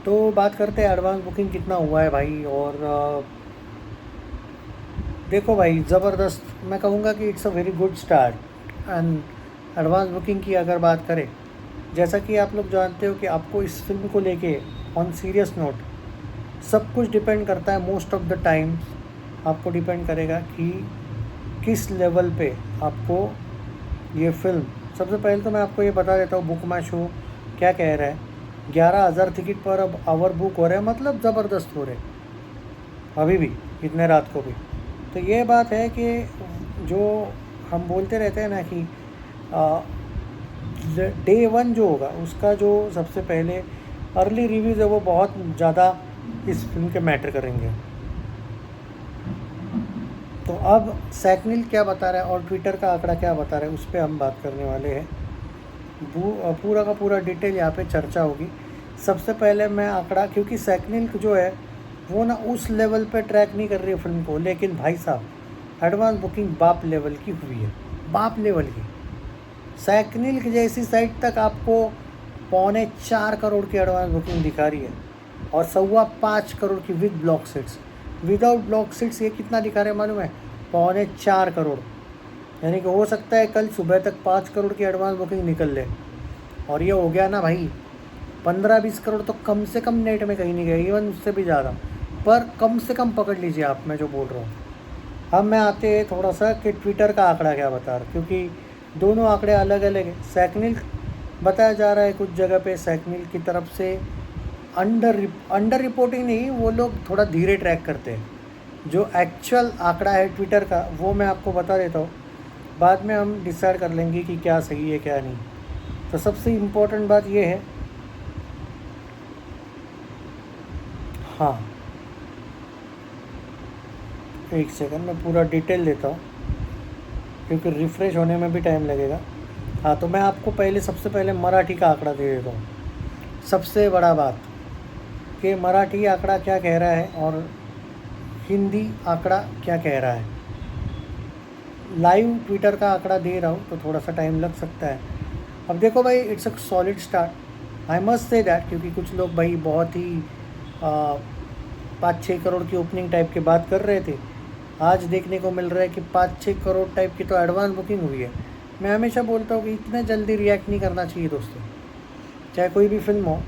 तो बात करते हैं एडवांस बुकिंग कितना हुआ है भाई। और देखो भाई, ज़बरदस्त, मैं कहूँगा कि it's a very good start. And advance booking की अगर बात करें, जैसा कि आप लोग जानते हो कि आपको इस फिल्म को लेके ऑन सीरियस नोट सब कुछ डिपेंड करता है। मोस्ट ऑफ द टाइम्स आपको डिपेंड करेगा कि किस लेवल पे आपको ये फिल्म। सबसे पहले तो मैं आपको ये बता देता हूँ, बुक माई शो क्या कह रहा है। 11,000 टिकट पर अब आवर बुक हो रहे हैं, मतलब ज़बरदस्त हो रहे अभी भी, इतने रात को भी। तो ये बात है कि जो हम बोलते रहते हैं ना कि डे वन जो होगा उसका जो सबसे पहले अर्ली रिव्यूज़ है वो बहुत ज़्यादा इस फिल्म के मैटर करेंगे। तो अब सैकनिल क्या बता रहा है और ट्विटर का आंकड़ा क्या बता रहा है, उस पर हम बात करने वाले हैं। पूरा का पूरा डिटेल यहाँ पे चर्चा होगी। सबसे पहले मैं आंकड़ा, क्योंकि सैकनिल जो है वो ना उस लेवल पे ट्रैक नहीं कर रही है फिल्म को, लेकिन भाई साहब एडवांस बुकिंग बाप लेवल की हुई है, बाप लेवल की। सैकनिल की जैसी साइट तक आपको 4.25 करोड़ की एडवांस बुकिंग दिखा रही है, और 5.25 करोड़ की with block seats. Without block seats ये कितना दिखा रहे हैं मालूम है? 4.25 करोड़। यानी कि हो सकता है कल सुबह तक 5 करोड़ की एडवांस बुकिंग निकल ले। और ये हो गया ना भाई 15-20 करोड़ तो कम से कम नेट में कहीं नहीं गए, इवन उससे भी ज़्यादा। पर कम से कम पकड़ लीजिए आप, मैं जो बोल रहा हूँ। अब मैं आते हैं थोड़ा सा कि ट्विटर का आंकड़ा क्या बता रहा, क्योंकि दोनों आंकड़े अलग अलग हैं। सैकनिल बताया जा रहा है कुछ जगह पे सैकनिल की तरफ से अंडर रिपोर्टिंग नहीं, वो लोग थोड़ा धीरे ट्रैक करते हैं। जो एक्चुअल आंकड़ा है ट्विटर का वो मैं आपको बता देता हूँ, बाद में हम डिसाइड कर लेंगे कि क्या सही है क्या नहीं। तो सबसे इम्पोर्टेंट बात ये है, हाँ एक सेकंड मैं पूरा डिटेल देता हूँ क्योंकि रिफ़्रेश होने में भी टाइम लगेगा। हाँ तो मैं आपको पहले सबसे पहले मराठी का आंकड़ा दे देता हूँ। सबसे बड़ा बात कि मराठी आंकड़ा क्या कह रहा है और हिंदी आंकड़ा क्या कह रहा है। लाइव ट्विटर का आंकड़ा दे रहा हूँ तो थोड़ा सा टाइम लग सकता है। अब देखो भाई, it's a solid start, I must say that, क्योंकि कुछ लोग भाई बहुत ही 5-6 करोड़ की ओपनिंग टाइप की बात कर रहे थे। आज देखने को मिल रहा है कि 5-6 करोड़ टाइप की तो एडवांस बुकिंग हुई है। मैं हमेशा बोलता हूँ कि इतने जल्दी रिएक्ट नहीं करना चाहिए दोस्तों, चाहे कोई भी फिल्म हो।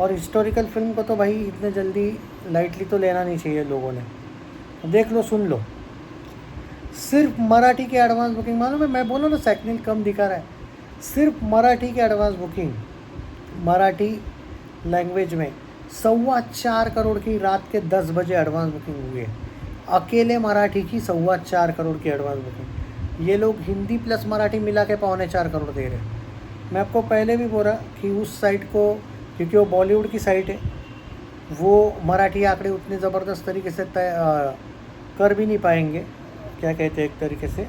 और हिस्टोरिकल फिल्म को तो भाई इतने जल्दी लाइटली तो लेना नहीं चाहिए लोगों ने। देख लो, सुन लो, सिर्फ मराठी की एडवांस बुकिंग, मालूम है मैं बोला ना सैकनिल कम दिखा रहा है, सिर्फ मराठी की एडवांस बुकिंग मराठी लैंग्वेज में 4.25 करोड़ की रात के 10 बजे एडवांस बुकिंग हुई है। अकेले मराठी की 4.25 करोड़ की एडवांस बुकिंग। ये लोग हिंदी प्लस मराठी मिला के 4.25 करोड़ दे रहे हैं। मैं आपको पहले भी बोला कि उस साइट को, क्योंकि वो बॉलीवुड की साइट है, वो मराठी आंकड़े उतने ज़बरदस्त तरीके से कर भी नहीं पाएंगे, क्या कहते हैं एक तरीके से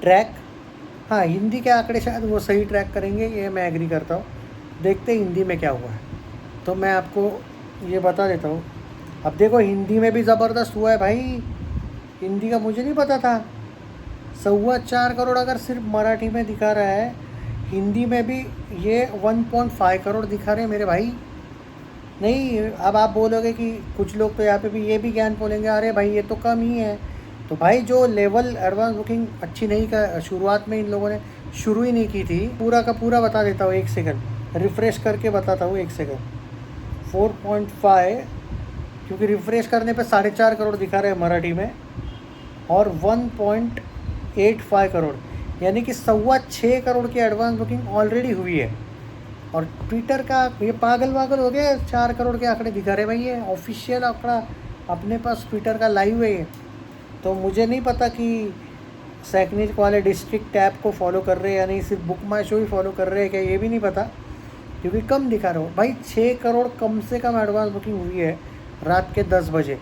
ट्रैक। हाँ हिंदी के आंकड़े शायद वो सही ट्रैक करेंगे, ये मैं एग्री करता हूँ। देखते हैं हिंदी में क्या हुआ है। तो मैं आपको ये बता देता हूँ। अब देखो हिंदी में भी ज़बरदस्त हुआ है भाई, हिंदी का मुझे नहीं पता था। 4.25 करोड़ अगर सिर्फ मराठी में दिखा रहा है, हिंदी में भी ये 1.5 करोड़ दिखा रहे हैं मेरे भाई। नहीं, अब आप बोलोगे कि कुछ लोग तो यहाँ पे भी ये भी ज्ञान बोलेंगे, अरे भाई ये तो कम ही है। तो भाई जो लेवल एडवांस बुकिंग अच्छी नहीं का शुरुआत में इन लोगों ने शुरू ही नहीं की थी, पूरा का पूरा बता देता हूँ, एक सेकंड रिफ़्रेश करके बताता हूँ, एक सेकंड। 4.5, क्योंकि रिफ़्रेश करने पे 4.5 करोड़ दिखा रहे हैं मराठी में, और 1.85 करोड़, यानी कि 6.25 करोड़ की एडवांस बुकिंग ऑलरेडी हुई है। और ट्विटर का ये पागल वागल हो गया, 4 करोड़ के आंकड़े दिखा रहे भाई, ये ऑफिशियल आंकड़ा अपने पास ट्विटर का लाइव है ये। तो मुझे नहीं पता कि सैकनिल वाले डिस्ट्रिक्ट टैब को फॉलो कर रहे हैं या नहीं, सिर्फ बुक माई शो ही फॉलो कर रहे हैं क्या, ये भी नहीं पता, क्योंकि कम दिखा रहा हो भाई। 6 करोड़ कम से कम एडवांस बुकिंग हुई है रात के 10 बजे।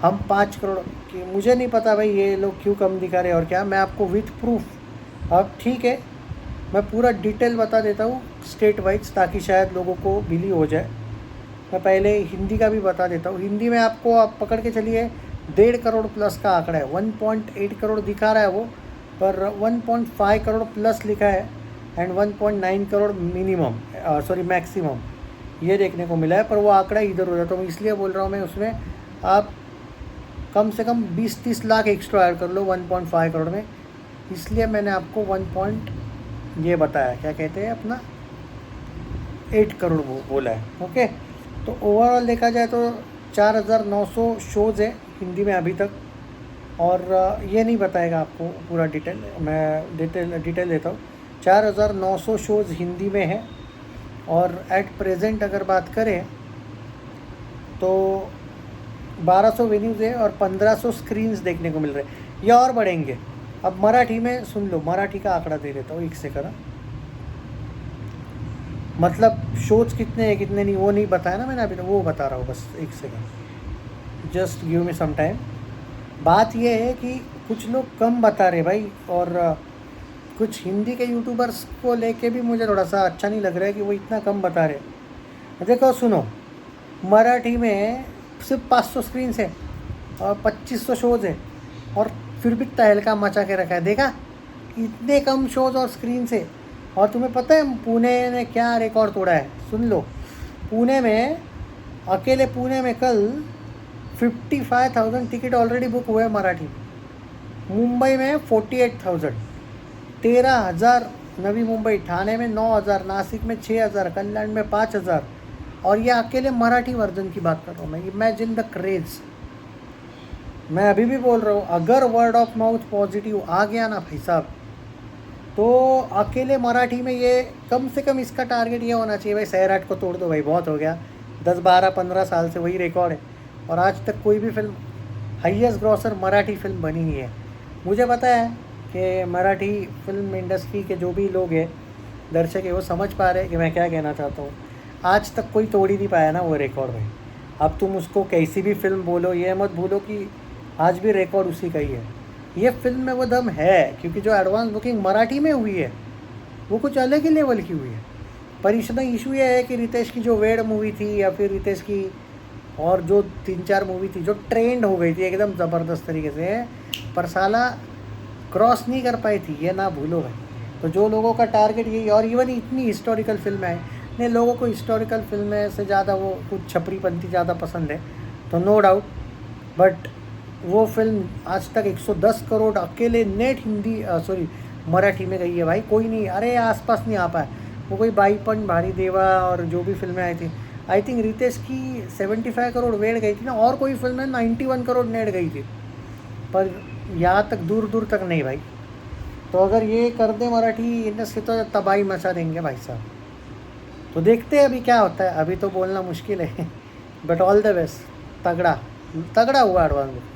हम 5 करोड़ की, मुझे नहीं पता भाई ये लोग क्यों कम दिखा रहे हैं और क्या, मैं आपको विथ प्रूफ। अब ठीक है, मैं पूरा डिटेल बता देता हूँ स्टेट वाइज, ताकि शायद लोगों को बिलीव हो जाए। मैं पहले हिंदी का भी बता देता हूँ। हिंदी में आपको आप पकड़ के चलिए 1.5 करोड़ प्लस का आंकड़ा है। 1.8 करोड़ दिखा रहा है वो, पर 1.5 करोड़ प्लस लिखा है, and 1.9 crore minimum, sorry maximum. ये देखने को मिला है, पर वो आंकड़ा इधर उधर, तो इसलिए बोल रहा हूँ मैं, उसमें आप कम से कम 20-30 लाख एक्स्ट्रा ऐड कर लो 1.5 करोड़ में। इसलिए मैंने आपको 1 पॉइंट ये बताया, क्या कहते हैं अपना 8 करोड़ बोला है। ओके, तो ओवरऑल देखा जाए तो 4,900 शोज़ है हिंदी में अभी तक, और ये नहीं बताएगा आपको पूरा डिटेल, मैं डिटेल देता हूँ। 4,900 शोज़ हिंदी में है, और एट प्रेजेंट अगर बात करें तो 1200 वेन्यूज़ है और 1500 स्क्रीन्स देखने को मिल रहे हैं। ये और बढ़ेंगे। अब मराठी में सुन लो, मराठी का आंकड़ा दे देता हूँ एक सेकंड। मतलब शोज़ कितने हैं कितने नहीं वो नहीं बताया ना मैंने अभी, तो वो बता रहा हूँ, बस एक second, just give me some time. बात ये है कि कुछ लोग कम बता रहे भाई, और कुछ हिंदी के यूट्यूबर्स को लेके भी मुझे थोड़ा सा अच्छा नहीं लग रहा है कि वो इतना कम बता रहे। देखो सुनो, मराठी में सिर्फ 500 स्क्रीन्स है और 2500 शोज़ है, और फिर भी तहलका मचा के रखा है। देखा, इतने कम शोज़ और स्क्रीन से। और तुम्हें पता है पुणे ने क्या रिकॉर्ड तोड़ा है? सुन लो, पुणे में अकेले पुणे में कल 55,000 टिकट ऑलरेडी बुक हुए मराठी। मुंबई में 48,000, 13,000 नवी मुंबई, ठाणे में 9,000, नासिक में 6,000, कल्याण में 5,000। और ये अकेले मराठी वर्जन की बात कर रहा हूँ मैं। Imagine the craze. मैं अभी भी बोल रहा हूँ, अगर वर्ड ऑफ माउथ पॉजिटिव आ गया ना भाई साहब, तो अकेले मराठी में ये कम से कम इसका टारगेट ये होना चाहिए भाई, सैराट को तोड़ दो भाई, बहुत हो गया। 10, 12, 15 साल से वही रिकॉर्ड है, और आज तक कोई भी film highest grocer Marathi film बनी नहीं है। मुझे पता है कि मराठी फिल्म इंडस्ट्री के जो भी लोग हैं, दर्शक है, वो समझ पा रहे हैं कि मैं क्या कहना चाहता हूँ। आज तक कोई तोड़ ही नहीं पाया ना वो रिकॉर्ड भाई। अब तुम उसको कैसी भी फिल्म बोलो, ये मत भूलो कि आज भी रिकॉर्ड उसी का ही है। ये फिल्म में वो दम है, क्योंकि जो एडवांस बुकिंग मराठी में हुई है वो कुछ अलग ही लेवल की हुई है। पर इसमें इशू ये है कि रितेश की जो वेड मूवी थी, या फिर रितेश की और जो 3-4 मूवी थी जो ट्रेंड हो गई थी एकदम ज़बरदस्त तरीके से, पर साला क्रॉस नहीं कर पाई थी, ये ना भूलो भाई। तो जो लोगों का टारगेट यही, और इवन इतनी हिस्टोरिकल फिल्में हैं, नहीं लोगों को हिस्टोरिकल फिल्में से ज़्यादा वो कुछ छपरीपंथी ज़्यादा पसंद है, तो नो डाउट। बट वो फिल्म आज तक 110 करोड़ अकेले नेट हिंदी मराठी में गई है भाई। कोई नहीं, अरे आसपास नहीं आ पाया। वो कोई बाईपन, भारी देवा और जो भी फिल्में आई थी, आई थिंक रितेश की 75 करोड़ वेट गई थी ना, और कोई फिल्म 91 करोड़ नेट गई थी, पर यहाँ तक दूर दूर तक नहीं भाई। तो अगर ये कर दे मराठी इंडस्ट्री तो तबाही मचा देंगे भाई साहब। तो देखते हैं अभी क्या होता है, अभी तो बोलना मुश्किल है। बट ऑल द बेस्ट, तगड़ा हुआ एडवांस।